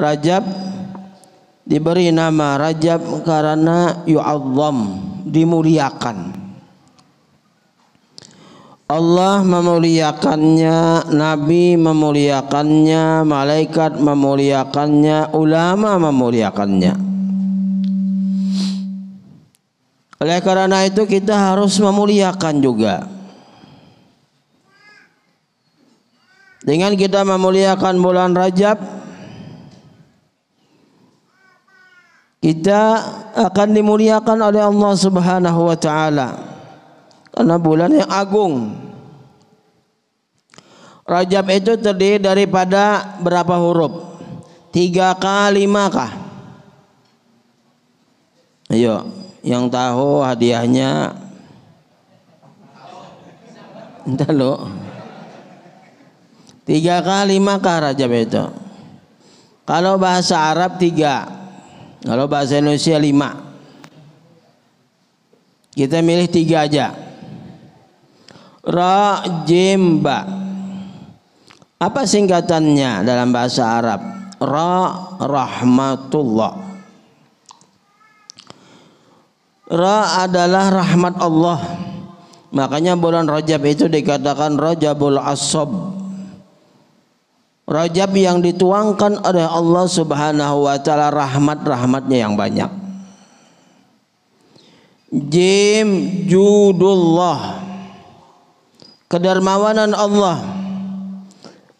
Rajab diberi nama Rajab karena yu'azzam, dimuliakan. Allah memuliakannya, Nabi memuliakannya, malaikat memuliakannya, ulama memuliakannya. Oleh karena itu kita harus memuliakan juga. Dengan kita memuliakan bulan Rajab, kita akan dimuliakan oleh Allah Subhanahu wa taala. Karena bulan yang agung. Rajab itu terdiri daripada berapa huruf? 3 kali 5 kah? Ayo, yang tahu hadiahnya. Entah lo. 3 kali 5 kah Rajab itu? Kalau bahasa Arab 3, kalau bahasa Indonesia 5. Kita milih 3 aja. Ra, Jim, Ba. Apa singkatannya dalam bahasa Arab? Ra, rahmatullah. Ra adalah rahmat Allah. Makanya bulan Rajab itu dikatakan Rajabul Ashab. Rajab yang dituangkan oleh Allah Subhanahu wa taala rahmat-rahmatnya yang banyak. Jim, judullah, kedermawanan Allah.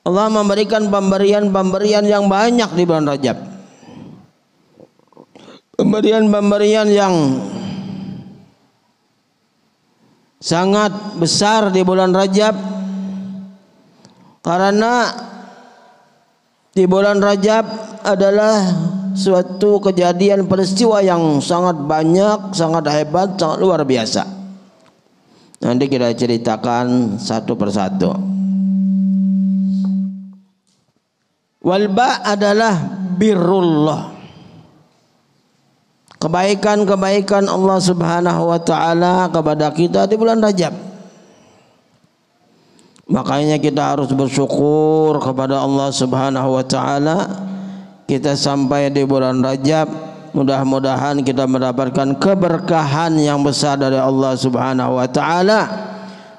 Allah memberikan pemberian-pemberian yang banyak di bulan Rajab. Pemberian-pemberian yang sangat besar di bulan Rajab, karena di bulan Rajab adalah suatu kejadian peristiwa yang sangat banyak, sangat hebat, sangat luar biasa. Nanti kita ceritakan satu persatu. Walba adalah birrullah, kebaikan-kebaikan Allah Subhanahu wa taala kepada kita di bulan Rajab. Makanya kita harus bersyukur kepada Allah Subhanahu wa taala. Kita sampai di bulan Rajab, mudah-mudahan kita mendapatkan keberkahan yang besar dari Allah Subhanahu wa taala.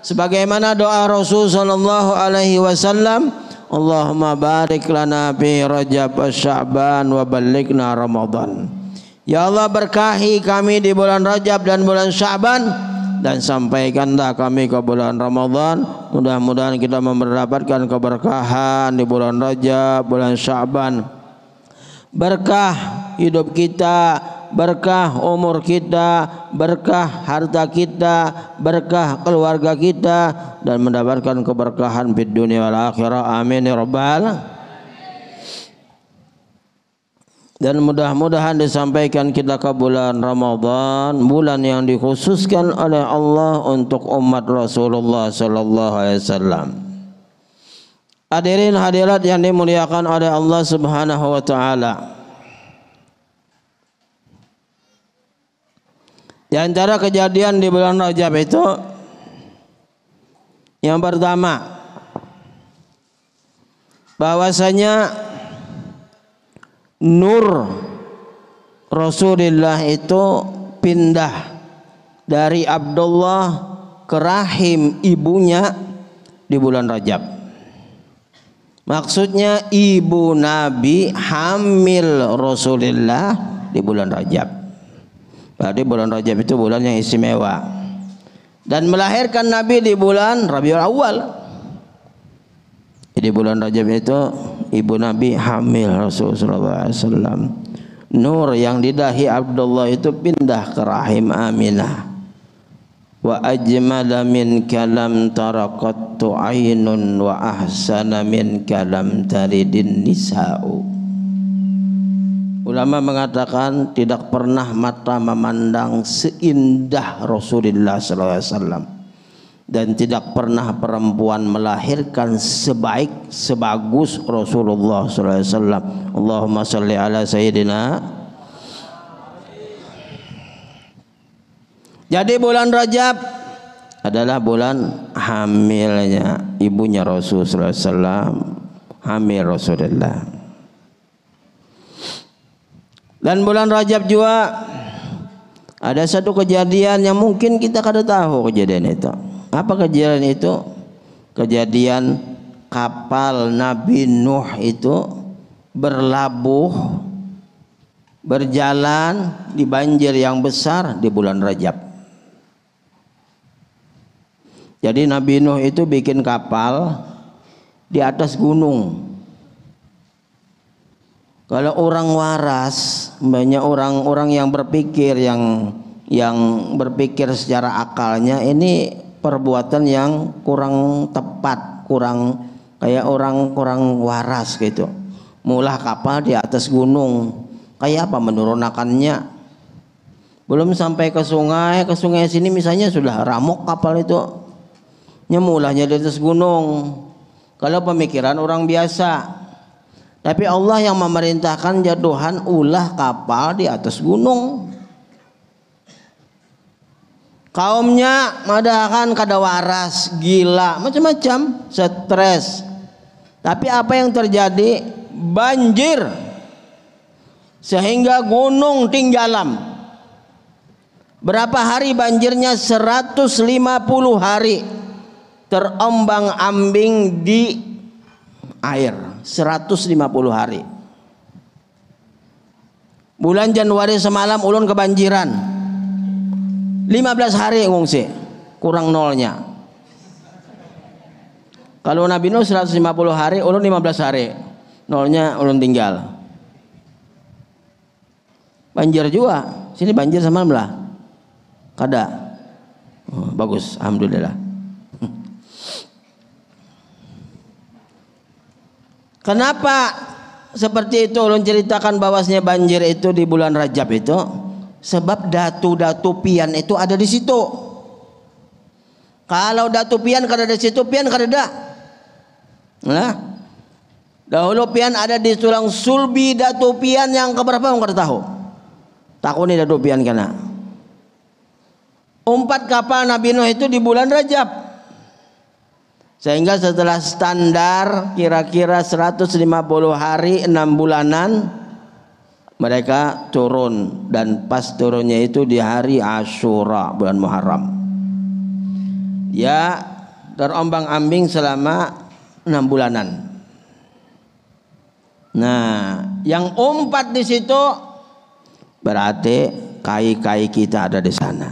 Sebagaimana doa Rasul sallallahu alaihi wasallam, Allahumma barik lana fi Rajab wa Sya'ban wa ballighna Ramadan. Ya Allah, berkahi kami di bulan Rajab dan bulan Sya'ban, dan sampaikanlah kami ke bulan Ramadan. Mudah-mudahan kita mendapatkan keberkahan di bulan Rajab, bulan Sya'ban. Berkah hidup kita, berkah umur kita, berkah harta kita, berkah keluarga kita, dan mendapatkan keberkahan di dunia wal akhirah. Amin ya rabbal. Dan mudah-mudahan disampaikan kita ke bulan Ramadan, bulan yang dikhususkan oleh Allah untuk umat Rasulullah sallallahu alaihi wasallam. Hadirin hadirat yang dimuliakan oleh Allah Subhanahu wa taala. Di antara kejadian di bulan Rajab itu, yang pertama, bahwasanya nur Rasulullah itu pindah dari Abdullah ke rahim ibunya di bulan Rajab. Maksudnya ibu Nabi hamil Rasulullah di bulan Rajab. Berarti bulan Rajab itu bulan yang istimewa. Dan melahirkan Nabi di bulan Rabiul Awal. Jadi bulan Rajab itu ibu Nabi hamil Rasulullah SAW. Nur yang di dahi Abdullah itu pindah ke rahim Aminah. Wa ajmala min kalam tarakattu ainun wa ahsana min kalam taridin nisa'u. Ulama mengatakan tidak pernah mata memandang seindah Rasulullah SAW, dan tidak pernah perempuan melahirkan sebagus Rasulullah SAW. Allahumma salli ala sayyidina. Jadi bulan Rajab adalah bulan hamilnya ibunya Rasulullah SAW, hamil Rasulullah. Dan bulan Rajab juga ada satu kejadian yang mungkin kita kada tahu kejadian itu. Apa kejadian itu? Kejadian kapal Nabi Nuh itu berlabuh, berjalan di banjir yang besar di bulan Rajab. Jadi Nabi Nuh itu bikin kapal di atas gunung. Kalau orang waras, banyak orang-orang yang berpikir yang berpikir secara akalnya, ini perbuatan yang kurang tepat, kurang kayak orang kurang waras gitu. Mulah kapal di atas gunung, kayak apa menurunkannya? Belum sampai ke sungai sini misalnya sudah ramuk kapal itu. Nyemulahnya di atas gunung. Kalau pemikiran orang biasa. Tapi Allah yang memerintahkan Tuhan ulah kapal di atas gunung. Kaumnya madakan kada waras, gila, macam-macam, stres. Tapi apa yang terjadi? Banjir. Sehingga gunung tinggalam. Berapa hari banjirnya? 150 hari. Terombang-ambing di air 150 hari. Bulan Januari semalam ulun kebanjiran 15 hari ngungsi, kurang nolnya. Kalau Nabi Nuh 150 hari, ulun 15 hari, nolnya ulun tinggal. Banjir juga, sini banjir semalam lah, kada. Oh, bagus, alhamdulillah. Kenapa seperti itu ulun ceritakan bahwasanya banjir itu di bulan Rajab itu? Sebab datu-datu pian itu ada di situ. Kalau datu pian kada ada di situ, pian kada ada. Nah, dahulu pian ada di tulang sulbi datu pian yang keberapa orang kada tahu. Takuni datu pian kana. Umpat kapal Nabi Nuh itu di bulan Rajab. Sehingga setelah standar kira-kira 150 hari 6 bulanan mereka turun, dan pas turunnya itu di hari Asyura bulan Muharram. Ya terombang-ambing selama 6 bulanan. Nah, yang umpat di situ berarti kai-kai kita ada di sana.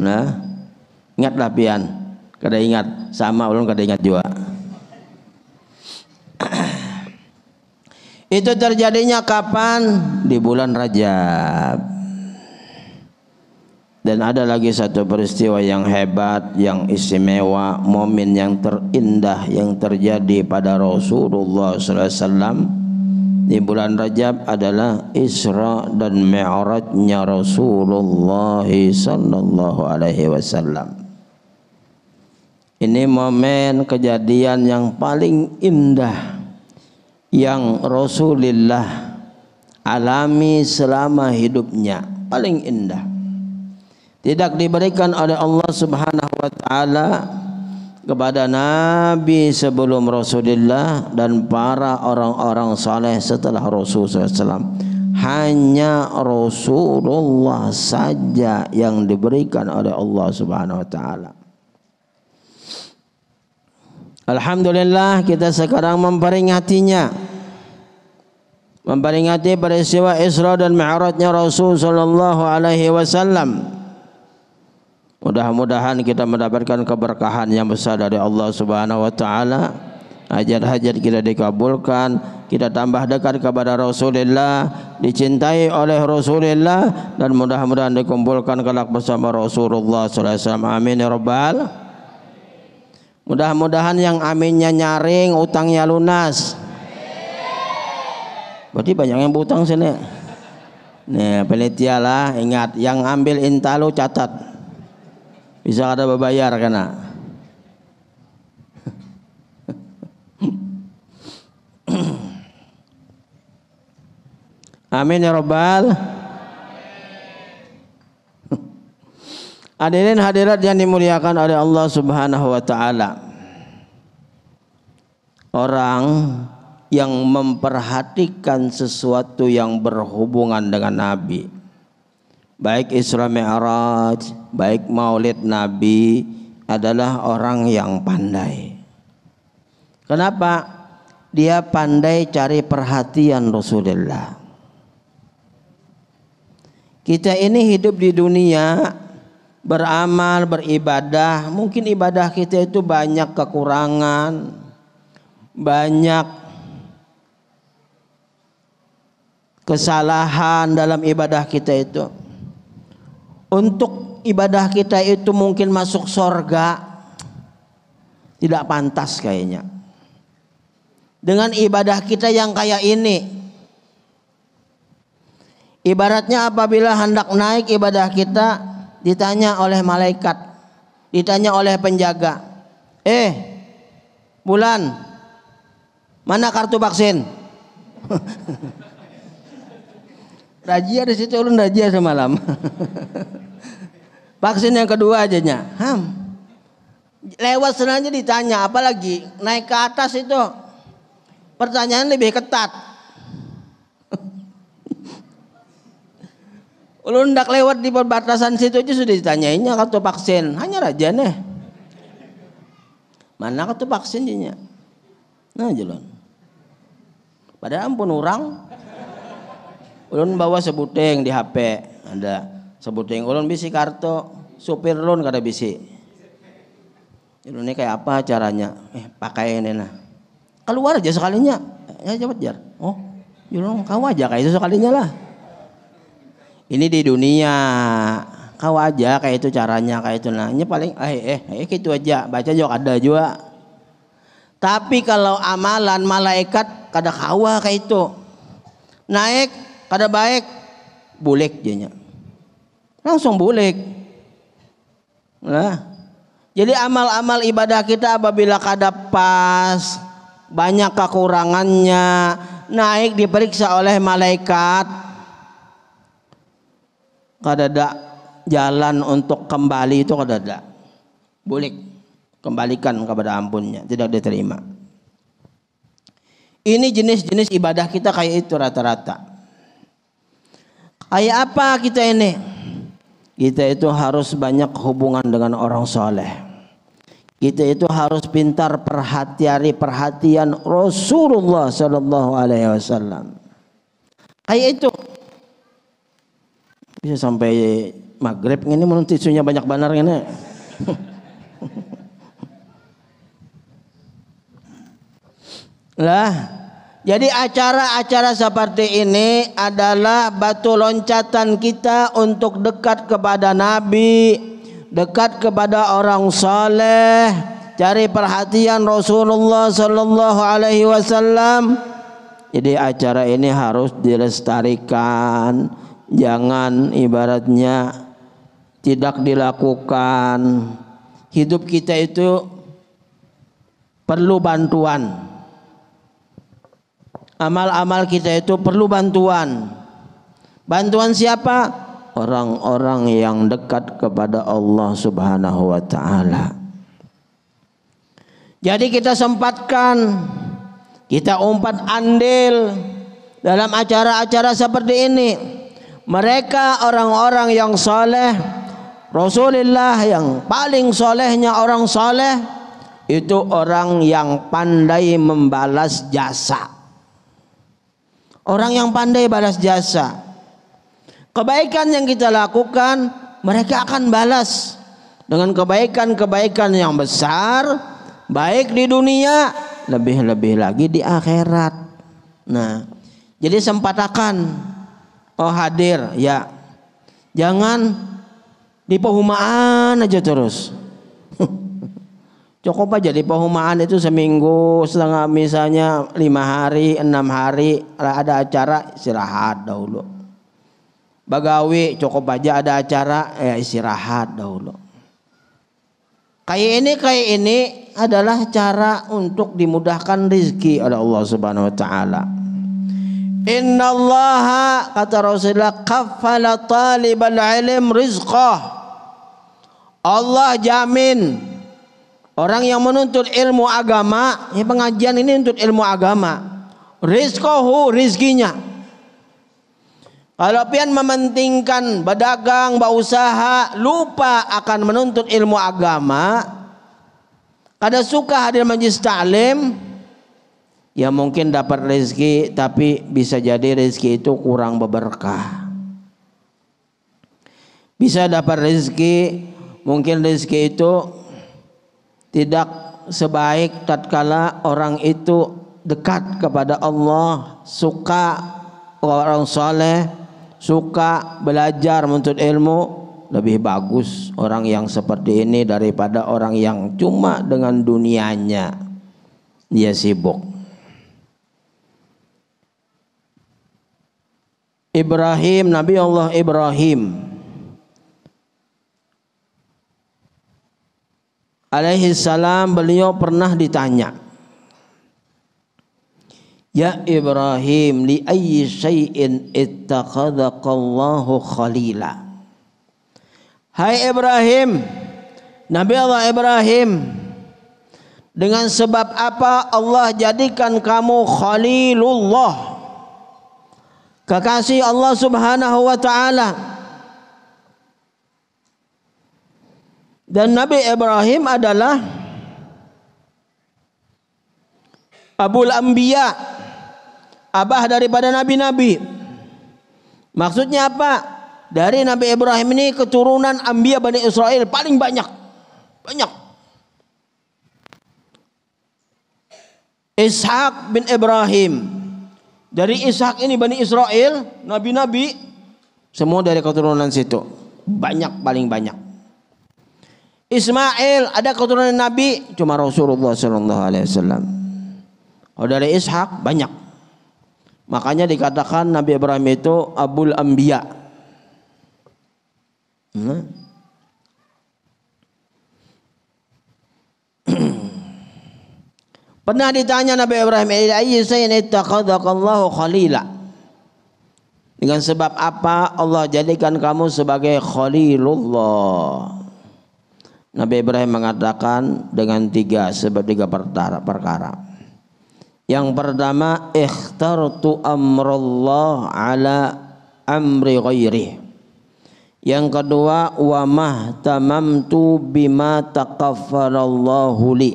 Nah, ingatlah pian. Kada ingat sama ulun kada ingat juga. Itu terjadinya kapan? Di bulan Rajab. Dan ada lagi satu peristiwa yang hebat, yang istimewa, momen yang terindah yang terjadi pada Rasulullah SAW di bulan Rajab adalah Isra dan Mi'rajnya Rasulullah sallallahu alaihi wasallam. Ini momen kejadian yang paling indah yang Rasulullah alami selama hidupnya, paling indah. Tidak diberikan oleh Allah Subhanahu wa taala kepada nabi sebelum Rasulullah dan para orang-orang saleh setelah Rasulullah SAW. Hanya Rasulullah saja yang diberikan oleh Allah Subhanahu wa taala. Alhamdulillah kita sekarang memperingatinya, memperingati peristiwa Isra dan Mi'rajnya Rasul sallallahu alaihi wasallam. Mudah-mudahan kita mendapatkan keberkahan yang besar dari Allah Subhanahu wa taala. Hajat-hajat kita dikabulkan, kita tambah dekat kepada Rasulullah, dicintai oleh Rasulullah, dan mudah-mudahan dikumpulkan kelak bersama Rasulullah sallallahu alaihi wasallam. Amin ya rabbal. Mudah-mudahan yang aminnya nyaring, utangnya lunas. Berarti banyak yang berutang sini. Nih, penelitialah, ingat, yang ambil intalu catat. Bisa ada berbayar kena. Amin ya rabbal. Hadirin hadirat yang dimuliakan oleh Allah Subhanahu wa taala. Orang yang memperhatikan sesuatu yang berhubungan dengan Nabi, baik Isra Mi'raj, baik Maulid Nabi, adalah orang yang pandai. Kenapa? Dia pandai cari perhatian Rasulullah. Kita ini hidup di dunia, beramal, beribadah. Mungkin ibadah kita itu banyak kekurangan, banyak kesalahan dalam ibadah kita itu. Untuk ibadah kita itu mungkin masuk surga tidak pantas kayaknya. Dengan ibadah kita yang kayak ini, ibaratnya apabila hendak naik ibadah kita, ditanya oleh malaikat, ditanya oleh penjaga, Bulan, mana kartu vaksin? Rajia di situ, ulun rajia semalam. Vaksin yang kedua aja nya. Lewat senangnya ditanya, apalagi naik ke atas itu pertanyaan lebih ketat. Ulun ndak lewat di perbatasan situ aja sudah ditanyainnya kartu vaksin. Hanya raja nih. Mana kartu vaksin nya? Nah jalan. Padahal ampun orang. Ulun bawa sebuteng di HP. Ada sebuteng. Ulun bisi kartu. Supir ulun kada bisi. Ulun ini kayak apa caranya? Pakai ini nah. Keluar aja sekalinya. Ya cepet jar. Oh, ulun kau aja kayak itu sekalinya lah. Ini di dunia kau aja kayak itu caranya kayak itu nah. Ini paling gitu aja. Baca juga ada juga. Tapi kalau amalan malaikat kada kawa kayak itu. Naik kada baik bulek jadinya. Langsung bulek. Nah, jadi amal-amal ibadah kita apabila kada pas, banyak kekurangannya, naik diperiksa oleh malaikat, kada ada jalan untuk kembali itu kada ada. Bulek, kembalikan kepada ampunnya, tidak diterima. Ini jenis-jenis ibadah kita kayak itu rata-rata. Kayak apa kita ini? Kita itu harus banyak hubungan dengan orang soleh. Kita itu harus pintar perhatian Rasulullah Sallallahu Alaihi Wasallam. Kayak itu bisa sampai maghrib ini menurut isunya banyak benar ini. Lah, jadi acara-acara seperti ini adalah batu loncatan kita untuk dekat kepada Nabi, dekat kepada orang saleh, cari perhatian Rasulullah Sallallahu Alaihi Wasallam. Jadi acara ini harus dilestarikan, jangan ibaratnya tidak dilakukan. Hidup kita itu perlu bantuan. Amal-amal kita itu perlu bantuan. Bantuan siapa? Orang-orang yang dekat kepada Allah Subhanahu wa taala. Jadi kita sempatkan, kita umpat andil dalam acara-acara seperti ini. Mereka orang-orang yang saleh, Rasulullah yang paling salehnya orang saleh itu orang yang pandai membalas jasa. Orang yang pandai balas jasa. Kebaikan yang kita lakukan, mereka akan balas dengan kebaikan-kebaikan yang besar, baik di dunia, lebih-lebih lagi di akhirat. Nah, jadi sempatakan hadir ya. Jangan di pehumaan aja terus. Cukup aja di pehumaan itu seminggu setengah, misalnya 5 hari 6 hari ada acara istirahat dahulu. Bagawi cukup aja ada acara ya istirahat dahulu. Kayak ini adalah cara untuk dimudahkan rezeki oleh Allah Subhanahu wa taala. Innallaha kata Rasulullah kaffala talibal ilm rizqah. Allah jamin orang yang menuntut ilmu agama, ya pengajian ini untuk ilmu agama. rizqahu, rizkinya. Kalau pian mementingkan berdagang, berusaha, lupa akan menuntut ilmu agama, kada suka hadir majlis ta'lim, ya mungkin dapat rezeki tapi bisa jadi rezeki itu kurang berberkah. Bisa dapat rezeki, mungkin rezeki itu tidak sebaik tatkala orang itu dekat kepada Allah, suka orang soleh, suka belajar menuntut ilmu. Lebih bagus orang yang seperti ini daripada orang yang cuma dengan dunianya dia sibuk. Ibrahim, Nabi Allah Ibrahim alaihi salam, beliau pernah ditanya, ya Ibrahim, li ayyi syai'in ittakhadhakallahu khalila. Hai Ibrahim, Nabi Allah Ibrahim, dengan sebab apa Allah jadikan kamu khalilullah, kekasih Allah Subhanahu wa ta'ala? Dan Nabi Ibrahim adalah Abul Anbiya, abah daripada nabi-nabi. Maksudnya apa? Dari Nabi Ibrahim ini keturunan Anbiya Bani Israel paling banyak. Ishak bin Ibrahim. Dari Ishak ini Bani Israel, nabi-nabi semua dari keturunan situ. Banyak, paling banyak. Ismail ada keturunan nabi, cuma Rasulullah sallallahu alaihi wasallam. Oh, dari Ishak banyak. Makanya dikatakan Nabi Ibrahim itu Abul Anbiya. Pernah ditanya Nabi Ibrahim, ayyi shay'in ittakhadhakallahu khalila, dengan sebab apa Allah jadikan kamu sebagai khalilullah? Nabi Ibrahim mengatakan dengan tiga perkara. Yang pertama, ikhtartu amrallah ala amri ghairi. Yang kedua, wa mahtamamtu bima taqaffalallahu li.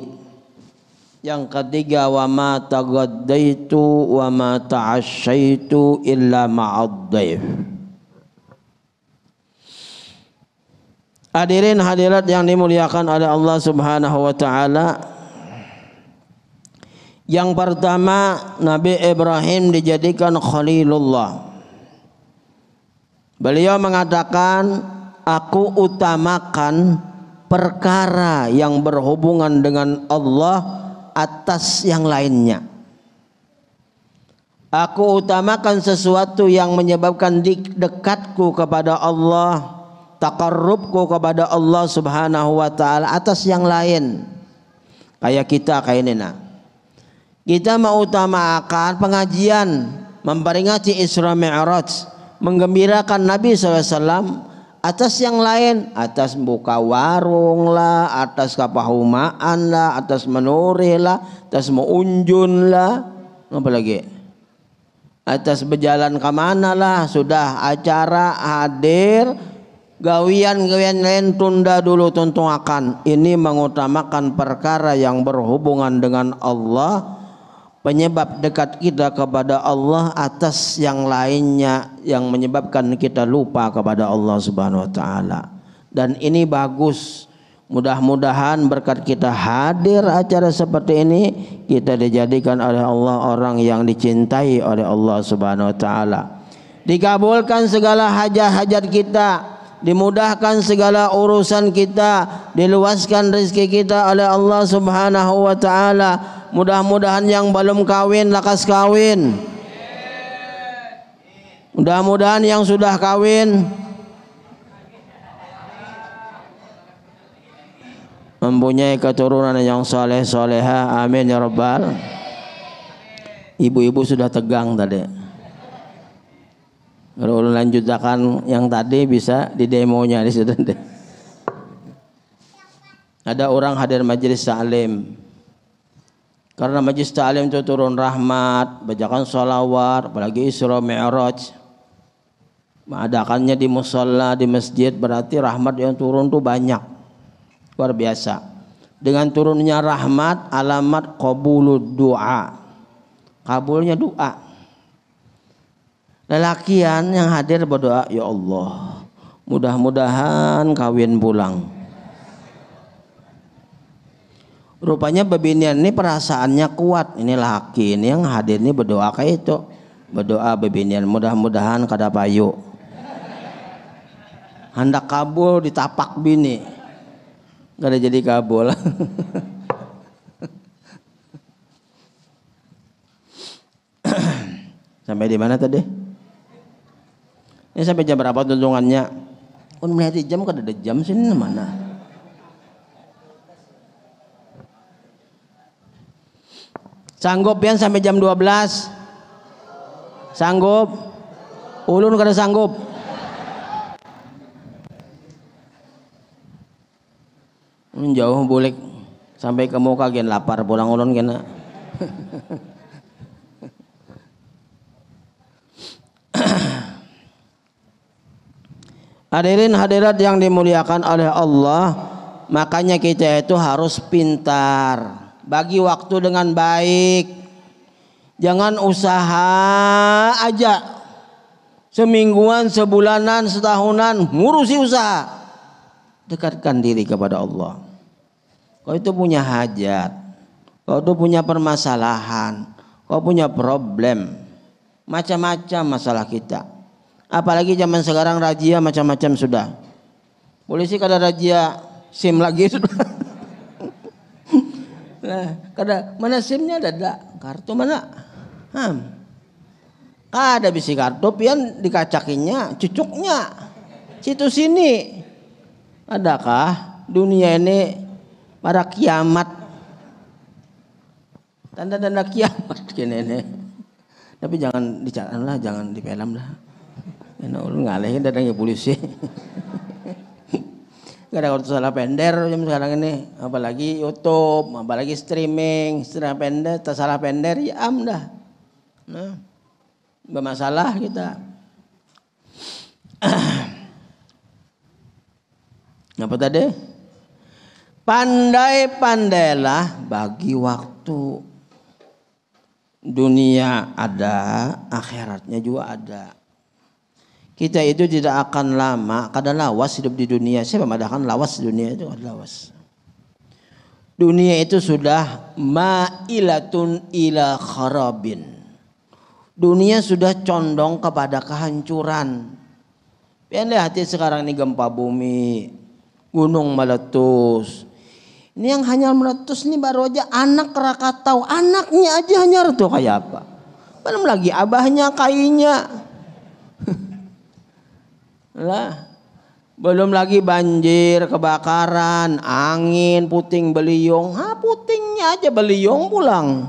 Yang ketiga, wa ma tagaddaitu wa ma ta'asyaitu illa ma'ad-daif. Hadirin hadirat yang dimuliakan oleh Allah Subhanahu wa ta'ala, yang pertama, Nabi Ibrahim dijadikan khalilullah. Beliau mengatakan, aku utamakan perkara yang berhubungan dengan Allah atas yang lainnya. Aku utamakan sesuatu yang menyebabkan dekatku kepada Allah, taqarrubku kepada Allah Subhanahu wa ta'ala atas yang lain. Kayak kita kayak ini nah. Kita mengutamakan pengajian, memperingati Isra Mi'raj, menggembirakan Nabi SAW atas yang lain, atas buka warung lah, atas kapahumaan lah, atas menuri lah, atas meunjun lah, apa lagi? Atas berjalan kemana lah, sudah acara hadir, gawian lain tunda dulu, tentu akan. Ini mengutamakan perkara yang berhubungan dengan Allah, penyebab dekat kita kepada Allah atas yang lainnya yang menyebabkan kita lupa kepada Allah Subhanahu wa ta'ala. Dan ini bagus. Mudah-mudahan berkat kita hadir acara seperti ini, kita dijadikan oleh Allah orang yang dicintai oleh Allah Subhanahu wa ta'ala. Dikabulkan segala hajat-hajat kita, dimudahkan segala urusan kita, diluaskan rezeki kita oleh Allah Subhanahu wa ta'ala. Mudah-mudahan yang belum kawin lakas kawin. Mudah-mudahan yang sudah kawin mempunyai keturunan yang soleh soleha. Amin ya rabbal. Ibu-ibu sudah tegang tadi. Kalau lanjutkan yang tadi bisa di demonya di situ. Ada orang hadir majelis ta'lim, Karena majlis ta'lim itu turun rahmat, bacakan sholawat, apalagi Isra Mi'raj. Mengadakannya di musholla, di masjid, berarti rahmat yang turun tuh banyak. Luar biasa. Dengan turunnya rahmat, alamat qabulud du'a. Kabulnya doa. Lelakian yang hadir berdoa, ya Allah, mudah-mudahan kawin pulang. Rupanya bebinian ini perasaannya kuat. Ini laki ini yang hadir ini berdoa kayak itu. Berdoa bebinian mudah-mudahan kada payu. Hendak kabul ditapak bini. Kada jadi kabul. Sampai di mana tadi? Ini sampai jam berapa tuntungannya? Kun melihat jam kada ada jam sini mana? Sanggup pian sampai jam 12? Sanggup? Ulun kada sanggup. Jauh bulik sampai ke muka gen lapar pulang ulun kena. Hadirin hadirat yang dimuliakan oleh Allah, makanya kita itu harus pintar. Bagi waktu dengan baik. Jangan usaha aja. Semingguan, sebulanan, setahunan ngurusi usaha. Dekatkan diri kepada Allah. Kau itu punya hajat. Kau itu punya permasalahan. Kau punya problem. Macam-macam masalah kita. Apalagi zaman sekarang razia macam-macam sudah. Polisi kada razia SIM lagi sudah. Nah, kada mana SIM-nya ada, kartu mana? Kada bisi kartu pian dikacakinya, cucuknya. Situ sini. Adakah dunia ini pada kiamat? Tanda-tanda kiamat gini nih. Tapi jangan dicatat lah, jangan di film lah. Karena ulun ngalehin datangnya polisi. Gak ada waktu salah pender jam sekarang ini, apalagi YouTube, apalagi streaming, salah pender, tak salah pender ya dah. Nah, bermasalah kita. Apa tadi? Pandai-pandailah bagi waktu. Dunia ada, akhiratnya juga ada. Kita itu tidak akan lama, kadang lawas hidup di dunia. Saya memadakan lawas di dunia itu ada lawas. Dunia itu sudah ma'ilatun ila kharabin. Dunia sudah condong kepada kehancuran. Lihat sekarang ini gempa bumi, gunung meletus. Ini yang hanya meletus ini baru aja anak Krakatau, anaknya aja hanya tuh kayak apa? Belum lagi abahnya, kainya. Lah, belum lagi banjir, kebakaran, angin, puting beliung. Putingnya aja beliung pulang.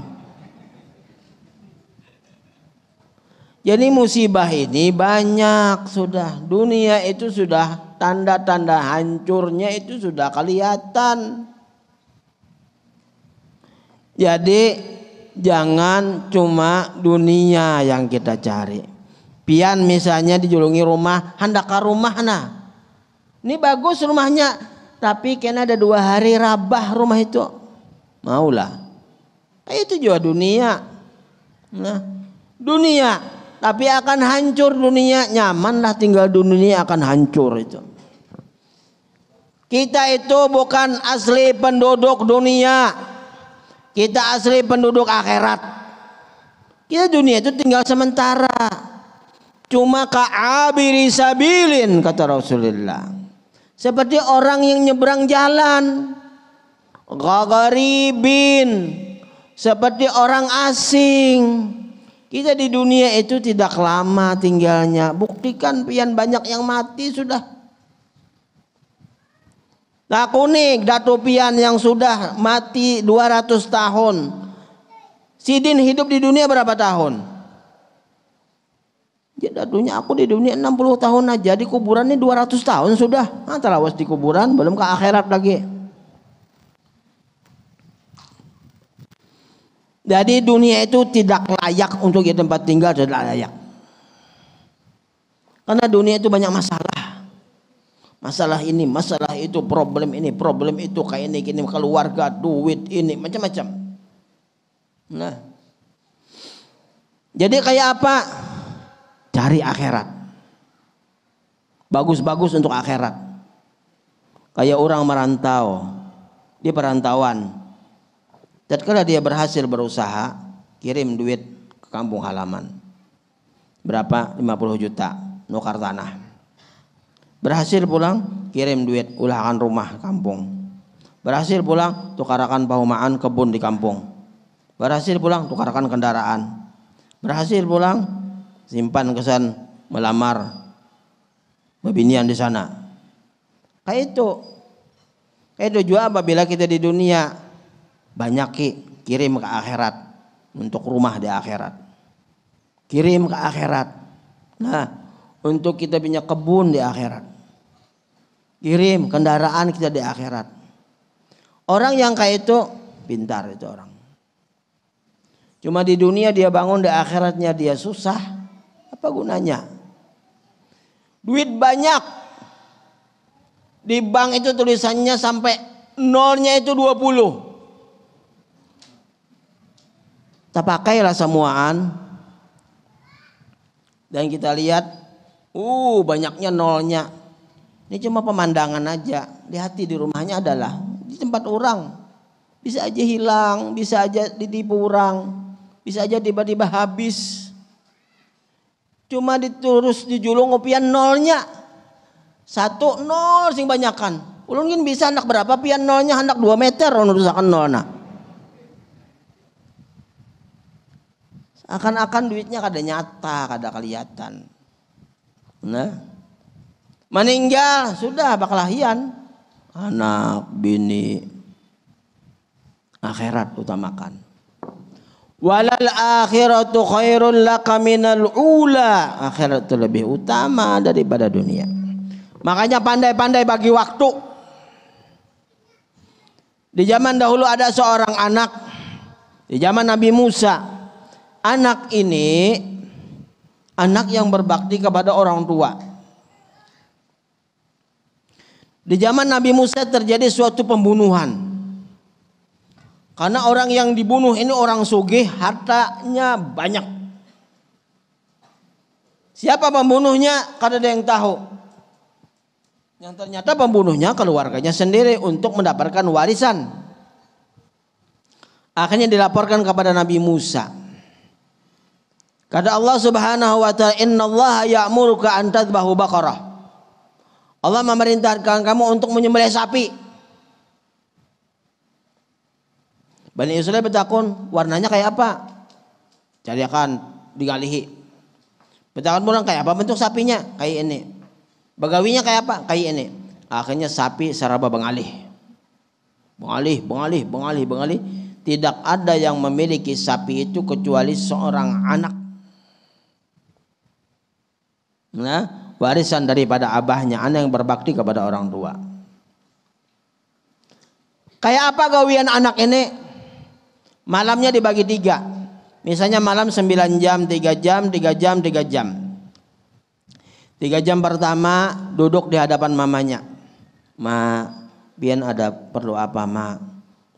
Jadi musibah ini banyak sudah. Dunia itu sudah tanda-tanda hancurnya itu sudah kelihatan. Jadi jangan cuma dunia yang kita cari. Pian misalnya dijulungi rumah, hendak ke rumah nah. Ini bagus rumahnya, tapi kena ada 2 hari rabah rumah itu. Maulah. Itu juga dunia. Nah, dunia, tapi akan hancur dunia. Nyamanlah tinggal dunia akan hancur itu. Kita itu bukan asli penduduk dunia. Kita asli penduduk akhirat. Kita dunia itu tinggal sementara. Cuma ka'abiri sabilin kata Rasulullah. Seperti orang yang nyebrang jalan. Gharibin. Seperti orang asing. Kita di dunia itu tidak lama tinggalnya. Buktikan pian banyak yang mati sudah. Takunik Datu pian yang sudah mati 200 tahun. Sidin hidup di dunia berapa tahun? Datunya aku di dunia 60 tahun aja, di kuburan ini 200 tahun sudah. Telawas di kuburan, belum ke akhirat lagi. Jadi dunia itu tidak layak untuk jadi tempat tinggal, tidak layak. Karena dunia itu banyak masalah. Masalah ini, masalah itu, problem ini, problem itu, kayak ini, gini, keluarga, duit ini, macam-macam. Nah, jadi kayak apa? Cari akhirat. Bagus-bagus untuk akhirat. Kayak orang merantau, di perantauan. Tatkala dia berhasil berusaha, kirim duit ke kampung halaman. Berapa? 50 juta, nukar tanah. Berhasil pulang, kirim duit, ulahan rumah kampung. Berhasil pulang, tukarakan paumaan kebun di kampung. Berhasil pulang, tukarakan kendaraan. Berhasil pulang, simpan kesan melamar bebinian di sana. Kayak itu juga apabila kita di dunia banyak kirim ke akhirat untuk rumah di akhirat. Kirim ke akhirat. Nah, untuk kita punya kebun di akhirat. Kirim kendaraan kita di akhirat. Orang yang kayak itu pintar itu orang. Cuma di dunia dia bangun, di akhiratnya dia susah. Apa gunanya? Duit banyak. Di bank itu tulisannya sampai nolnya itu 20. Tak pakailah semuaan. Dan kita lihat, banyaknya nolnya. Ini cuma pemandangan aja. Di hati, di rumahnya adalah di tempat orang. Bisa aja hilang, bisa aja ditipu orang, bisa aja tiba-tiba habis. Cuma terus dijulung ngopian nolnya. 1 0 sing banyakan. Ulun bisa anak berapa pian nolnya, hendak 2 meter untuk rusakan nolna. Akan-akan duitnya kada nyata, kada kelihatan. Nah, meninggal sudah bakalahian, anak, bini, akhirat utamakan. Walal akhiratu khairul laka minal ula. Akhirat itu lebih utama daripada dunia. Makanya pandai-pandai bagi waktu. Di zaman dahulu ada seorang anak, di zaman Nabi Musa. Anak ini anak yang berbakti kepada orang tua. Di zaman Nabi Musa terjadi suatu pembunuhan. Karena orang yang dibunuh ini orang sugih, hartanya banyak. Siapa pembunuhnya? Kada ada yang tahu. Yang ternyata pembunuhnya keluarganya sendiri untuk mendapatkan warisan. Akhirnya dilaporkan kepada Nabi Musa. Kata Allah Subhanahu wa ta'ala, "Innallaha ya'muruka an tadhbahu baqarah." Allah memerintahkan kamu untuk menyembelih sapi. Bani Israil bertakun, warnanya kayak apa? Cari akan digalihi. Bertakun pulang, kayak apa bentuk sapinya? Kayak ini. Begawinya kayak apa? Kayak ini. Akhirnya sapi seraba bengalih. Bengalih. Tidak ada yang memiliki sapi itu kecuali seorang anak. Nah, warisan daripada abahnya, anak yang berbakti kepada orang tua. Kayak apa gawian anak ini? Malamnya dibagi 3. Misalnya malam 9 jam, 3 jam, 3 jam, 3 jam. 3 jam pertama duduk di hadapan mamanya. Ma, pian ada perlu apa, Ma?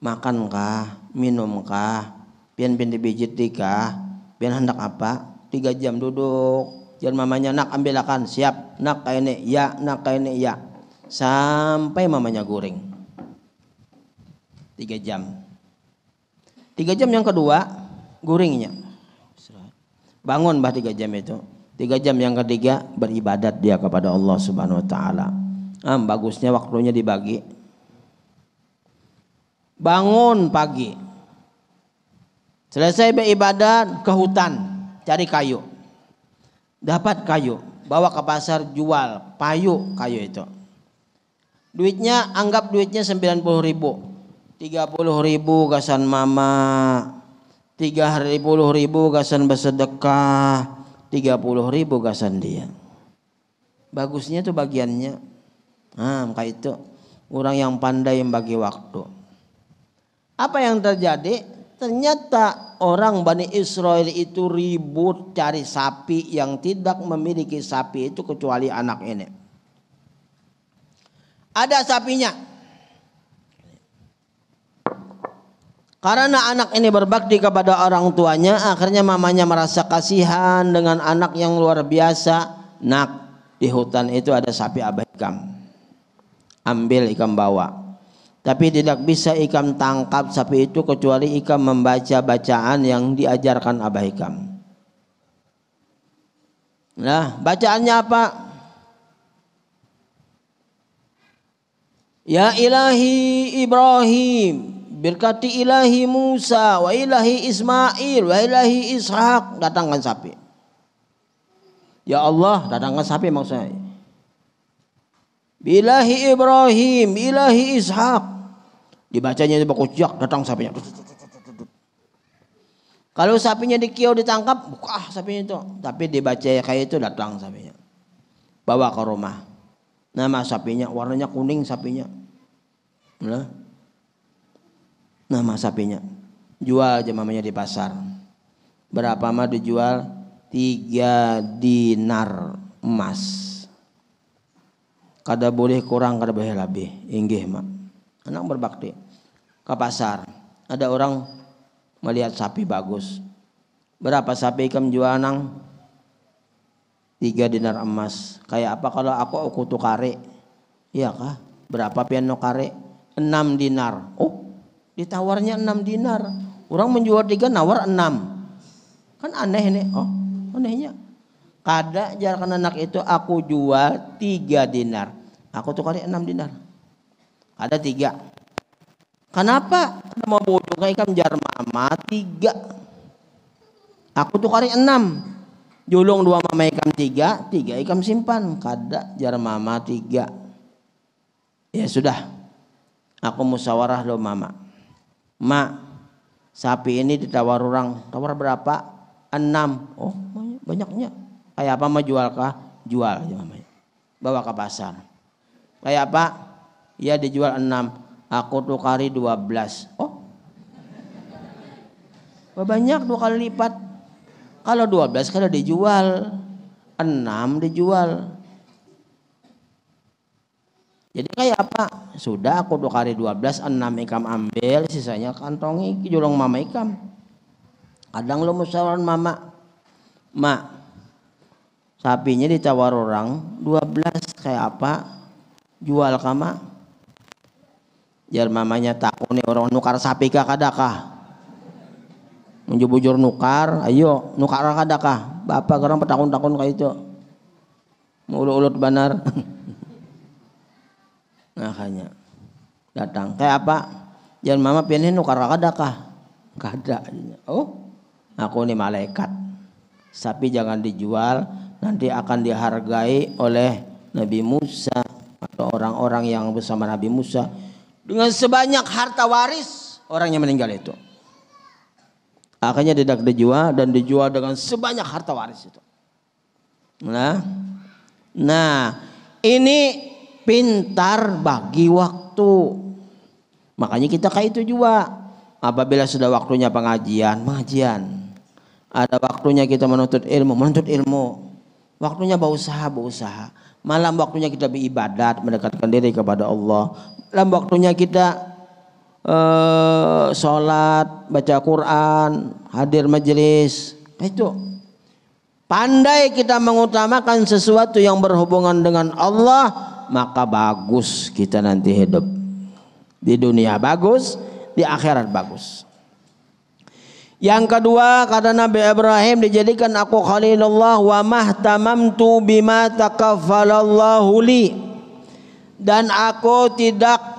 Makan kah? Minum kah? Pian dipijit kah? Pian hendak apa? 3 jam duduk. Jangan mamanya, nak ambil akan, siap, nak kayak ini, ya, nak kayak ini, ya. Sampai mamanya guring. 3 jam. 3 jam yang kedua, guringnya. Bangun 3 jam itu. 3 jam yang ketiga, beribadat dia kepada Allah Subhanahu wa ta'ala. Bagusnya waktunya dibagi. Bangun pagi. Selesai beribadat, ke hutan, cari kayu. Dapat kayu, bawa ke pasar, jual, payu kayu itu. Duitnya, anggap duitnya 90.000. 30.000 gasan mama, 30.000 gasan bersedekah, 30.000 gasan dia. Bagusnya tuh bagiannya. Kayak itu orang yang pandai membagi waktu. Apa yang terjadi? Ternyata orang Bani Israel itu ribut cari sapi yang tidak memiliki sapi itu kecuali anak ini. Ada sapinya. Karena anak ini berbakti kepada orang tuanya, akhirnya mamanya merasa kasihan dengan anak yang luar biasa. Nak, di hutan itu ada sapi Abah Ikam. Ambil Ikam bawa. Tapi tidak bisa Ikam tangkap sapi itu kecuali Ikam membaca bacaan yang diajarkan Abah Ikam. Nah, bacaannya apa? Ya ilahi Ibrahim, berkati ilahi Musa, wa ilahi Ismail, wa ilahi Ishak. Datangkan sapi. Ya Allah, datangkan sapi maksudnya. Bilahi Ibrahim, ilahi Ishak. Dibacanya itu bakujak, datang sapinya. Kalau sapinya dikiau ditangkap, buka sapinya itu. Tapi dibaca kayak itu datang sapinya. Bawa ke rumah. Nama sapinya warnanya kuning sapinya. Nah, nama sapinya. Jual aja mamanya di pasar. Berapa mah dijual? 3 dinar emas. Kada boleh kurang, kada boleh lebih. Inggih mak. Anak berbakti. Ke pasar. Ada orang melihat sapi bagus. Berapa sapi Ikam jual nang? 3 dinar emas. Kayak apa kalau aku tukare? Iya kah? Berapa piano kare? 6 dinar. Oh, ditawarnya 6 dinar. Orang menjual 3 nawar 6. Kan aneh nih. Oh, anehnya. Kada jarkan anak itu aku jual 3 dinar. Aku tukari 6 dinar. Ada 3. Kenapa? Kada mau bodoh kayak Ikam jar mama 3. Aku tukari 6. Julung 2 mama Ikam 3 Ikam simpan. Kada jar mama 3. Ya sudah. Aku musyawarah lo mama. Mak, sapi ini ditawar orang. Tawar berapa? 6. Oh, banyaknya. Kayak apa mah jual kah? Jual aja mamanya. Bawa ke pasar. Kayak apa? Ya dijual 6. Aku tukari 12. Oh. Banyak 2 kali lipat. Kalau 12 kada dijual, 6 dijual. Jadi kayak apa? Sudah aku tukari 12, 6 Ikam ambil, sisanya kantongi julung mama Ikam. Kadang lo musyawarah mama. Mak, sapinya ditawar orang 12 kayak apa? Jual kama. Jar mamanya takut nih orang nukar sapi kah kadakah? Menjubujur nukar, ayo nukar kadakah? Bapak orang petakun-takun kayak itu. Mulut-ulut benar. Makanya datang kayak apa? Jar mama pianin nukar kadakah? Kada. Oh, aku nih malaikat. Sapi jangan dijual, nanti akan dihargai oleh Nabi Musa atau orang-orang yang bersama Nabi Musa dengan sebanyak harta waris orang yang meninggal itu. Akhirnya tidak dijual dan dijual dengan sebanyak harta waris itu. Nah, ini pintar bagi waktu. Makanya kita kayak itu juga. Apabila sudah waktunya pengajian. Ada waktunya kita menuntut ilmu. Waktunya berusaha. Malam waktunya kita beribadat, mendekatkan diri kepada Allah. Malam waktunya kita sholat, baca Quran, hadir majelis. Itu pandai kita mengutamakan sesuatu yang berhubungan dengan Allah, maka bagus kita nanti hidup. Di dunia bagus, di akhirat bagus. Yang kedua, kata Nabi Ibrahim, dijadikan aku khalilullah wa mahtamamtu bima takaffalallahu li, dan aku tidak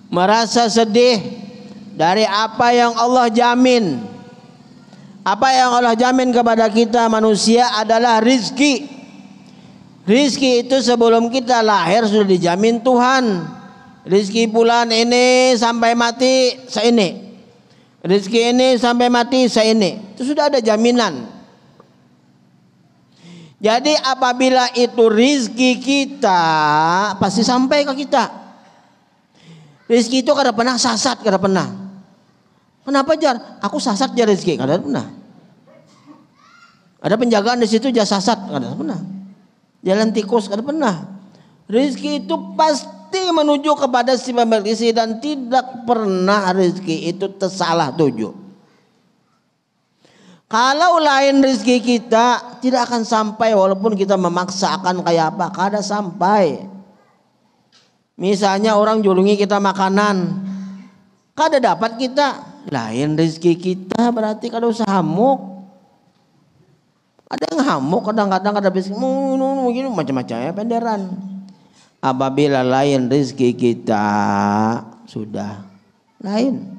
merasa sedih dari apa yang Allah jamin. Apa yang Allah jamin kepada kita manusia adalah rizki. Rizki itu sebelum kita lahir sudah dijamin Tuhan. Rizki bulan ini sampai mati seini. Rizki ini sampai mati seini. Itu sudah ada jaminan. Jadi apabila itu rizki kita pasti sampai ke kita. Rezeki itu kada pernah sasat, kada pernah. Kenapa jar? Aku sasat jar rezeki, kada pernah. Ada penjagaan di situ jar sasat, kada pernah. Jalan tikus kada pernah. Rezeki itu pasti menuju kepada si pemilik rezeki dan tidak pernah rezeki itu tersalah tuju. Kalau lain rezeki kita tidak akan sampai walaupun kita memaksakan kayak apa, kada sampai. Misalnya orang julungi kita makanan, kada dapat kita, lain rezeki kita berarti kada usah hamuk. Ada yang hamuk kadang-kadang kada bisa begini macam-macam ya penderan. Apabila lain rezeki kita sudah lain.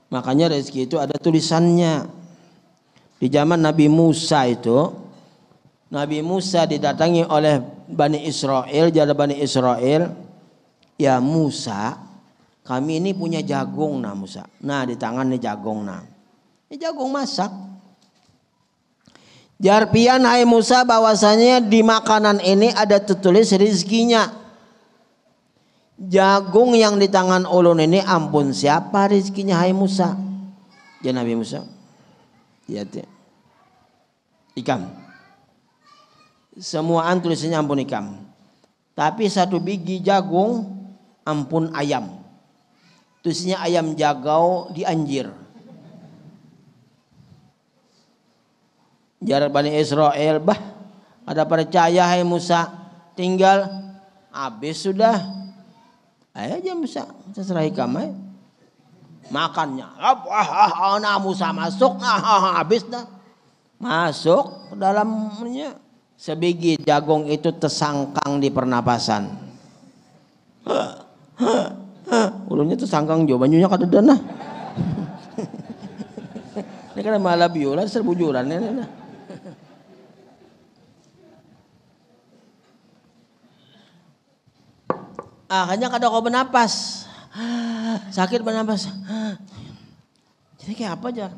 Makanya rezeki itu ada tulisannya. Di zaman Nabi Musa itu, Nabi Musa didatangi oleh Bani Israel, jadi Bani Israel, ya Musa, kami ini punya jagung nah Musa. Nah di tangan nih jagung nah. Ini jagung masak. Jarpian hai Musa bahwasanya di makanan ini ada tertulis rezekinya. Jagung yang di tangan ulun ini ampun siapa rezekinya hai Musa? Ya Nabi Musa. Lihat ya. Ikam. Semuaan tulisannya ampun ikam. Tapi satu biji jagung ampun ayam. Tulisannya ayam jagau di Anjir. Jar Bani Israel, bah ada percaya hai Musa, tinggal habis sudah. Ayo aja Musa, terserah ikam makannya. Nah Musa masuk, habis dah. Masuk ke dalamnya. Sebiji jagung itu tersangkang di pernapasan. Ulunnya tersangkang jo, banyunya kada dana. Ini kan malah biola serbujuran ini. Hanya kada kau bernapas, sakit bernapas. Jadi kayak apa jar?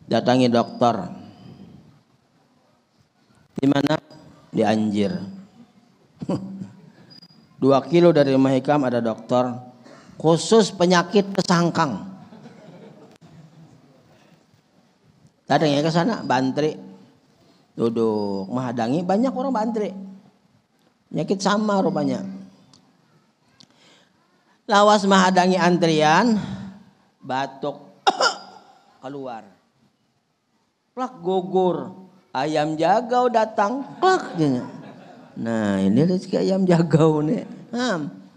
Datangi dokter. Di mana? Di Anjir. 2 kilo dari rumah Hikam ada dokter khusus penyakit pesangkang. Datangnya ke sana, bantri, duduk menghadangi banyak orang bantri. Penyakit sama rupanya. Lawas menghadangi antrian, batuk keluar. Plak gugur, ayam jagau datang, plak. Nah ini rezeki ayam jagau nih.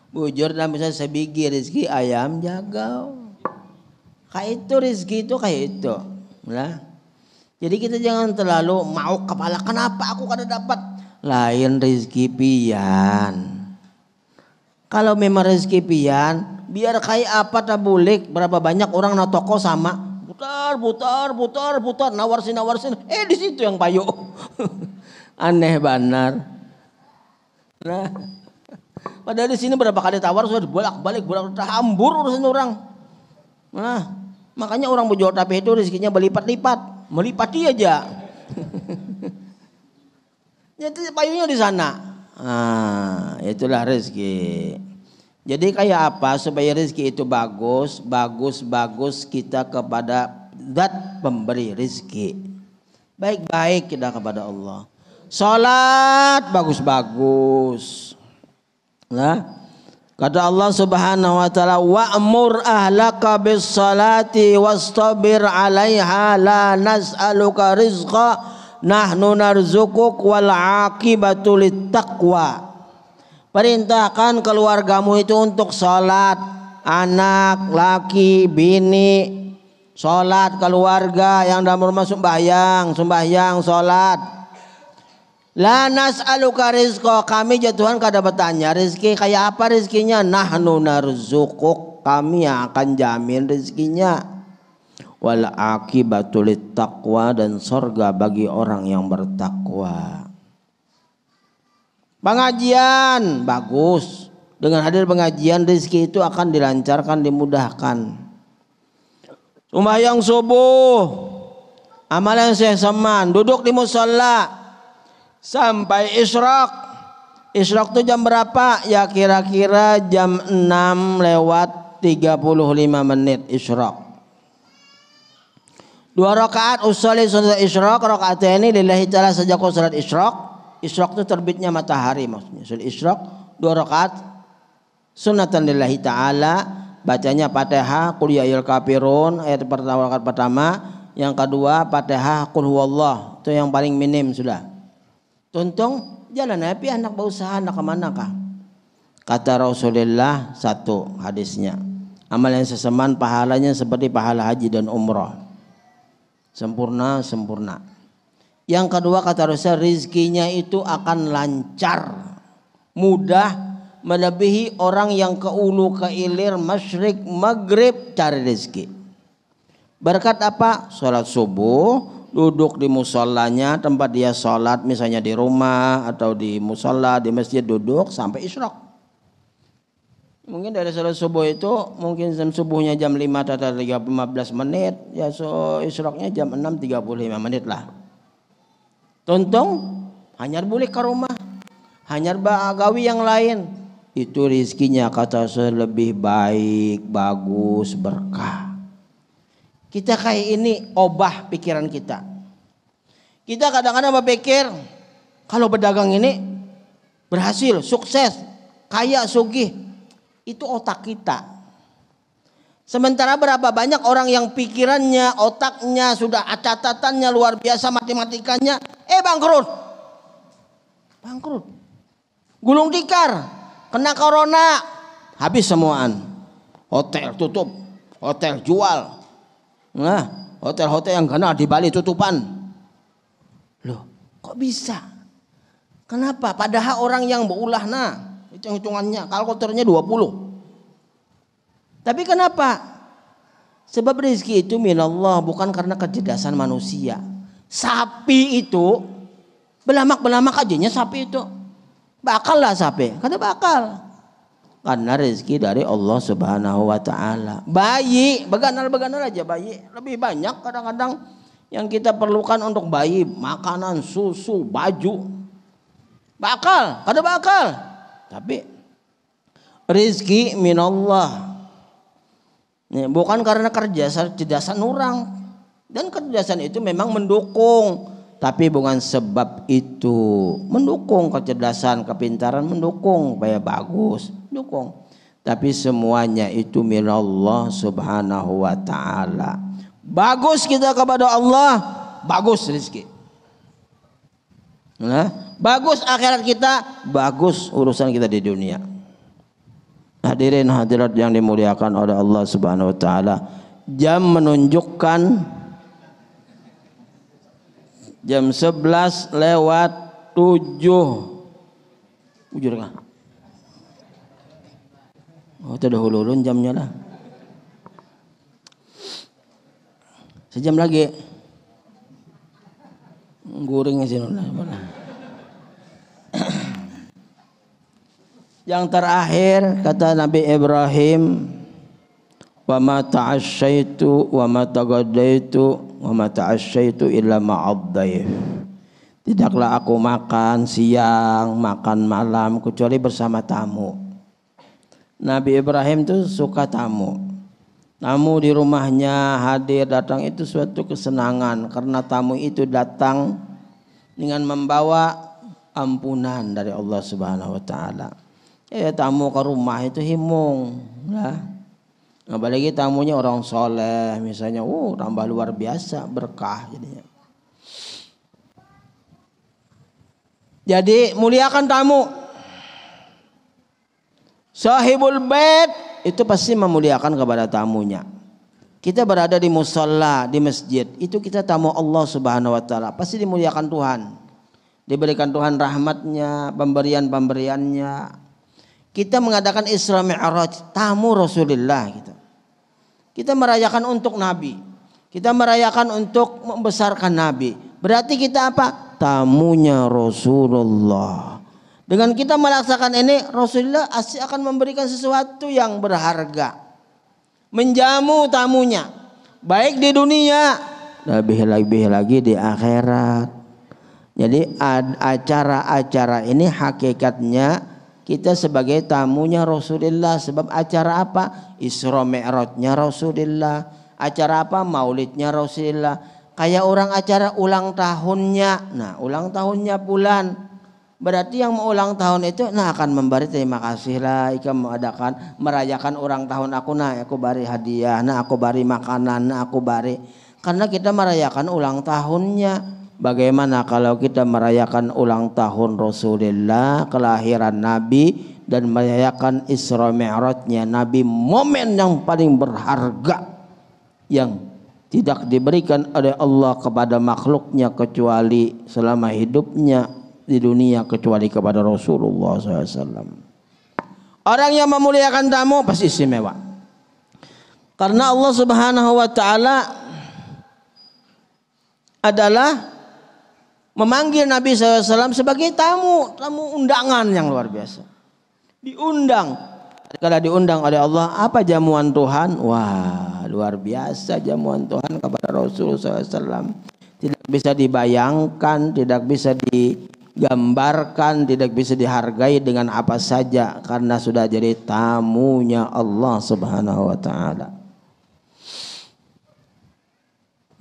Bujur dan bisa sebiji rezeki ayam jagau. Kayak itu rezeki itu kayak itu. Nah, jadi kita jangan terlalu mau kepala. Kenapa aku kada dapat? Lain rezeki pian. Kalau memang rezeki pian, biar kayak apa tak boleh. Berapa banyak orang na toko sama, putar, nawarsin. Di situ yang payu. Aneh benar. Nah, padahal di sini berapa kali tawar sudah bolak-balik hambur urusan orang. Nah, makanya orang berjual tapi itu rezekinya berlipat-lipat, melipati aja. Jadi payunya di sana. Itulah rezeki. Jadi kayak apa supaya rezeki itu bagus kita kepada zat pemberi rezeki. Baik-baik kita kepada Allah. Salat bagus-bagus. Nah, kata Allah Subhanahu wa taala, wa'mur ahlaka bis salati wastabir 'alaiha la nas'aluka rizqa nahnu narzukuk wal aqibatu littaqwa. Perintahkan keluargamu itu untuk salat, anak, laki, bini, salat keluarga yang dalam rumah sembahyang, salat. La nas'aluka rizqa, kami jatuhan kada bertanya rezeki kayak apa rezekinya, nahnu narzukuk, kami yang akan jamin rezekinya. Wal aqibatu littaqwa, dan surga bagi orang yang bertakwa. Pengajian bagus, dengan hadir pengajian rezeki itu akan dilancarkan, dimudahkan. Sembahyang subuh, amalan sesaman, duduk di musalla sampai isyraq, Isyraq itu jam berapa? Ya kira-kira jam 6:35 Isyraq. 2 rakaat usolli salat Isyraq, rakaataini lillahi ta'ala sejak salat Isyraq. Isyraq itu terbitnya matahari maksudnya. Salat Isyraq 2 rakaat sunatan lillahi ta'ala, bacanya Fatihah qul ya ayyuhal kafirun ayat pertama, rakaat pertama. Yang kedua Fatihah qul huwallah, itu yang paling minim sudah. Tuntung jalan api anak berusaha nak kemana kah? Kata Rasulullah satu hadisnya, amal yang sesaman pahalanya seperti pahala haji dan umrah. Sempurna. Yang kedua kata Rasul, rizkinya itu akan lancar, mudah, melebihi orang yang ke ulu ke ilir, masyrik maghrib cari rizki. Berkat apa? Sholat subuh, duduk di musallanya tempat dia sholat, misalnya di rumah atau di musalla di masjid, duduk sampai Isyraq. Mungkin dari sholat subuh itu mungkin jam subuhnya jam 5:15 menit, ya Isyraqnya jam 6:35 menit lah. Tuntung hanyar boleh ke rumah, hanyar bagawi yang lain. Itu rizkinya kata saya lebih baik, bagus, berkah. Kita kayak ini obah pikiran kita. Kita kadang-kadang berpikir kalau berdagang ini berhasil, sukses, kaya, sugih. Itu otak kita. Sementara berapa banyak orang yang pikirannya, otaknya, sudah catatannya luar biasa, matematikanya, bangkrut. Gulung tikar, kena corona, habis semuaan. Hotel tutup, hotel jual. Nah, hotel-hotel yang kena di Bali tutupan. Loh, kok bisa? Kenapa? Padahal orang yang berulah hitung-hitungannya kalkulatornya 20. Tapi kenapa? Sebab rezeki itu minallah, bukan karena kecerdasan manusia. Sapi itu belamak-belamak ajanya sapi itu. Bakal lah sapi, kata bakal. Karena rezeki dari Allah Subhanahu wa taala. Bayi, beganal-beganal aja bayi. Lebih banyak kadang-kadang yang kita perlukan untuk bayi, makanan, susu, baju. Bakal, kada bakal. Tapi rizki minallah, bukan karena kecerdasan orang. Dan kecerdasan itu memang mendukung, tapi bukan sebab itu. Mendukung kecerdasan, kepintaran, mendukung supaya bagus, mendukung. Tapi semuanya itu minallah subhanahu wa ta'ala. Bagus kita kepada Allah, bagus rizki. Bagus akhirat kita, bagus urusan kita di dunia. Hadirin hadirat yang dimuliakan oleh Allah Subhanahu wa taala, jam menunjukkan jam 11:07. Ujur kah? Oh, itu dahulu jamnya lah. Sejam lagi. Guringnya sini lah. Yang terakhir kata Nabi Ibrahim, wa ma ta'asyaitu wa ma taghadaitu wa ma ta'asyaitu illa ma'addaif. Tidaklah aku makan siang, makan malam kecuali bersama tamu. Nabi Ibrahim itu suka tamu. Tamu di rumahnya hadir datang itu suatu kesenangan, karena tamu itu datang dengan membawa ampunan dari Allah Subhanahu wa taala. Tamu ke rumah itu himung lah. Apalagi tamunya orang soleh misalnya, tambah luar biasa berkah jadinya. Jadi muliakan tamu. Sahibul bait itu pasti memuliakan kepada tamunya. Kita berada di musalla, di masjid, itu kita tamu Allah Subhanahu wa taala, pasti dimuliakan Tuhan. Diberikan Tuhan rahmatnya, pemberian-pemberiannya. Kita mengadakan Isra Mi'raj, tamu Rasulullah gitu. Kita merayakan untuk Nabi. Kita merayakan untuk membesarkan Nabi. Berarti kita apa? Tamunya Rasulullah. Dengan kita melaksanakan ini, Rasulullah akan memberikan sesuatu yang berharga. Menjamu tamunya. Baik di dunia, lebih lagi di akhirat. Jadi acara-acara ini hakikatnya kita sebagai tamunya Rasulullah. Sebab acara apa? Isra Mi'rajnya Rasulullah. Acara apa? Maulidnya Rasulullah. Kayak orang acara ulang tahunnya. Nah, ulang tahunnya bulan. Berarti yang mau ulang tahun itu akan memberi terima kasih lah. Ika merayakan ulang tahun aku. Aku beri hadiah. Aku beri makanan. Aku beri. Karena kita merayakan ulang tahunnya. Bagaimana kalau kita merayakan ulang tahun Rasulullah, kelahiran Nabi, dan merayakan Isra Mi'rajnya Nabi, momen yang paling berharga yang tidak diberikan oleh Allah kepada makhluknya kecuali selama hidupnya di dunia, kecuali kepada Rasulullah SAW. Orang yang memuliakan tamu pasti istimewa. Karena Allah Subhanahu wa Ta'ala adalah memanggil Nabi SAW sebagai tamu undangan yang luar biasa. Diundang. Kalau diundang oleh Allah, apa jamuan Tuhan? Wah, luar biasa jamuan Tuhan kepada Rasulullah SAW. Tidak bisa dibayangkan, tidak bisa digambarkan, tidak bisa dihargai dengan apa saja, karena sudah jadi tamunya Allah Subhanahu wa Ta'ala.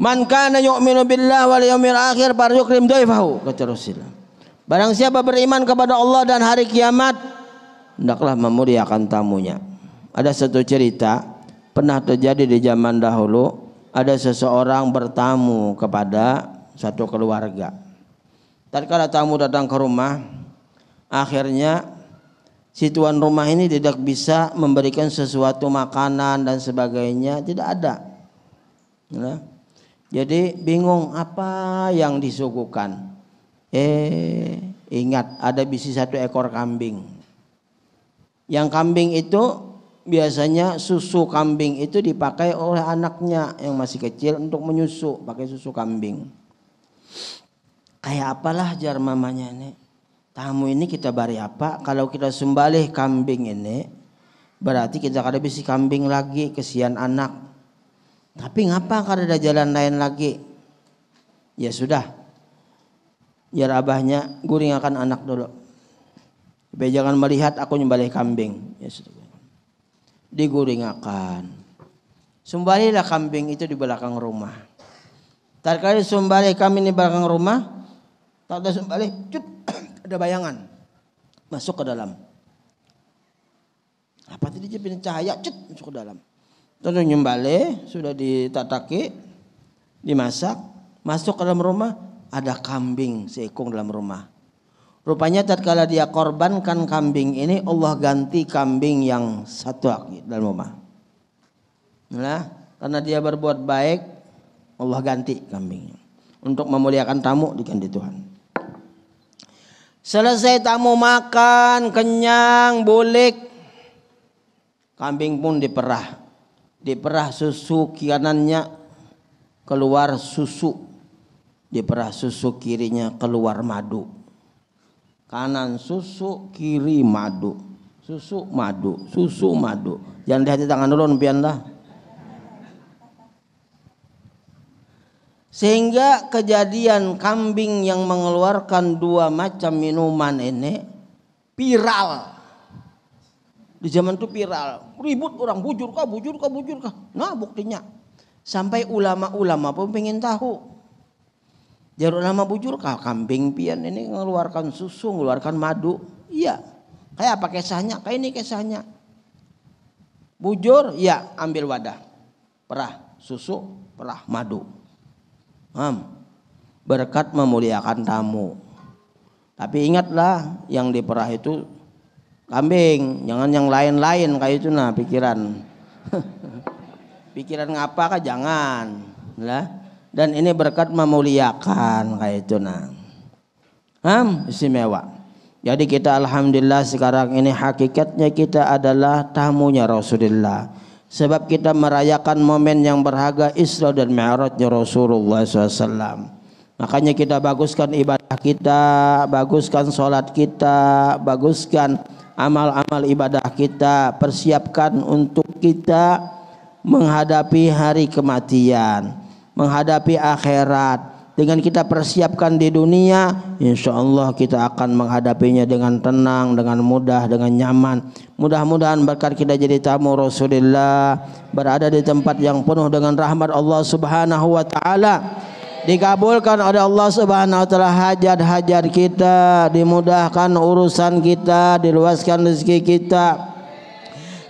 Man kana yu'minu billahi wal yawmil akhir falyukrim dhaifahu, kata Rasulullah. Barang siapa beriman kepada Allah dan hari kiamat, hendaklah memuliakan tamunya. Ada satu cerita pernah terjadi di zaman dahulu. Ada seseorang bertamu kepada satu keluarga. Tatkala tamu datang ke rumah, akhirnya si tuan rumah ini tidak bisa memberikan sesuatu makanan dan sebagainya, tidak ada. Nah, jadi bingung apa yang disuguhkan. Ingat ada bisi 1 ekor kambing. Yang kambing itu biasanya susu kambing itu dipakai oleh anaknya yang masih kecil untuk menyusu, pakai susu kambing. Kayak apalah jar mamanya ini. Tamu ini kita bari apa? Kalau kita sembelih kambing ini, berarti kita kada bisi kambing lagi, kesian anak. Tapi ngapa kada ada jalan lain lagi? Ya sudah, biar abahnya guringakan anak dulu. Supaya jangan melihat aku nyembelih kambing. Ya sudah, diguringakan. Sembelihlah kambing itu di belakang rumah. Tatkala sembelih kambing di belakang rumah, tak ada sembelih, ada bayangan masuk ke dalam. Apa tadi jepin cahaya, masuk ke dalam. Tentu nyembelih sudah ditataki, dimasak, masuk ke dalam rumah, ada kambing seekor dalam rumah. Rupanya tatkala dia korbankan kambing ini, Allah ganti kambing yang satu lagi dalam rumah. Nah, karena dia berbuat baik, Allah ganti kambingnya. Untuk memuliakan tamu diganti Tuhan. Selesai tamu makan, kenyang, bulik, kambing pun diperah. Diperah susu kanannya keluar susu, diperah susu kirinya keluar madu. Kanan susu, kiri madu, susu madu, susu madu. Jangan dihati tangan dulu pian lah. Sehingga kejadian kambing yang mengeluarkan 2 macam minuman ini viral. Di zaman itu viral, ribut orang, bujur kah. Nah buktinya, sampai ulama-ulama pun pengen tahu. Jadi ulama bujur kah kambing pian ini mengeluarkan susu, mengeluarkan madu? Iya. Kayak apa kisahnya? Kayak ini kisahnya. Bujur, ya ambil wadah, perah susu, perah madu. Berkat memuliakan tamu. Tapi ingatlah yang diperah itu kambing, jangan yang lain-lain kayak itu nah pikiran. Pikiran ngapa kah jangan lah. Dan ini berkat memuliakan kayak itu nah. Istimewa. Jadi kita alhamdulillah sekarang ini hakikatnya kita adalah tamunya Rasulullah. Sebab kita merayakan momen yang berharga Isra dan Mi'rajnya Rasulullah SAW. Makanya kita baguskan ibadah kita, baguskan sholat kita, baguskan amal-amal ibadah kita, persiapkan untuk kita menghadapi hari kematian, menghadapi akhirat, dengan kita persiapkan di dunia, insya Allah kita akan menghadapinya dengan tenang, dengan mudah, dengan nyaman. Mudah-mudahan berkat kita jadi tamu Rasulullah, berada di tempat yang penuh dengan rahmat Allah Subhanahu wa taala, dikabulkan oleh Allah Subhanahu wa taala hajat-hajat kita, dimudahkan urusan kita, diluaskan rezeki kita,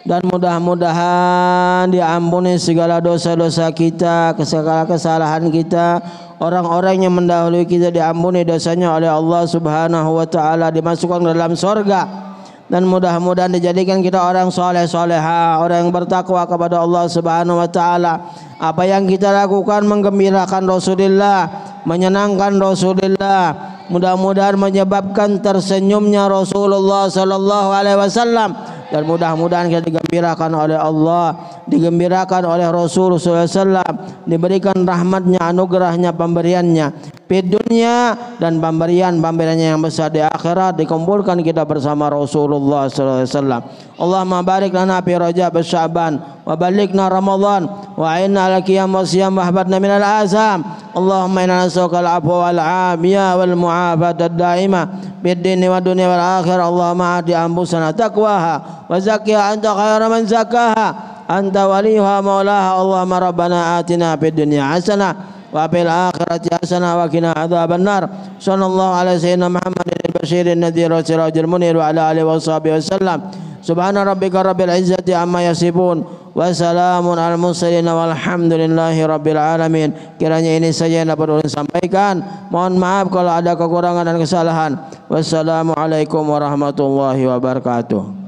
dan mudah-mudahan diampuni segala dosa-dosa kita, segala kesalahan kita. Orang-orang yang mendahului kita diampuni dosanya oleh Allah Subhanahu wa taala, dimasukkan dalam surga, dan mudah-mudahan dijadikan kita orang soleh soleha, orang yang bertakwa kepada Allah Subhanahu wa taala. Apa yang kita lakukan menggembirakan Rasulullah, menyenangkan Rasulullah, mudah-mudahan menyebabkan tersenyumnya Rasulullah sallallahu alaihi wasallam, dan mudah-mudahan kita digembirakan oleh Allah, digembirakan oleh Rasulullah SAW, diberikan rahmatnya, anugerahnya, pemberiannya di dunia, dan pemberiannya yang besar di akhirat, dikumpulkan kita bersama Rasulullah SAW. Allahumma barik lana fi Rajab wa Sya'ban wa balighna Ramadan wa a'inna ala qiyam wa siyam wa ahbatna minal azam. Allahumma inna nas'aluka al-'afwa wal 'afiyah wal mu'afata ad-da'imah fid dini wa dunya wal akhirah. Allahumma ati anfusana taqwaha wa zakkiha anta khairu man zakkaha anta waliyuha maulaha. Allahumma rabbana atina fid dunya hasanah wa fil akhirati hasanah wa qina adzabannar. Sallallahu alaihi sayyidina Muhammadin al-basyirin nadhir wa sirajil munir wa ala alihi wa sahbihi wasallam. Subhana rabbika rabbil izzati amma yasifun wa salamun al mursalin walhamdulillahi rabbil alamin. Kiranya ini saja yang dapat ulun sampaikan. Mohon maaf kalau ada kekurangan dan kesalahan. Wassalamualaikum warahmatullahi wabarakatuh.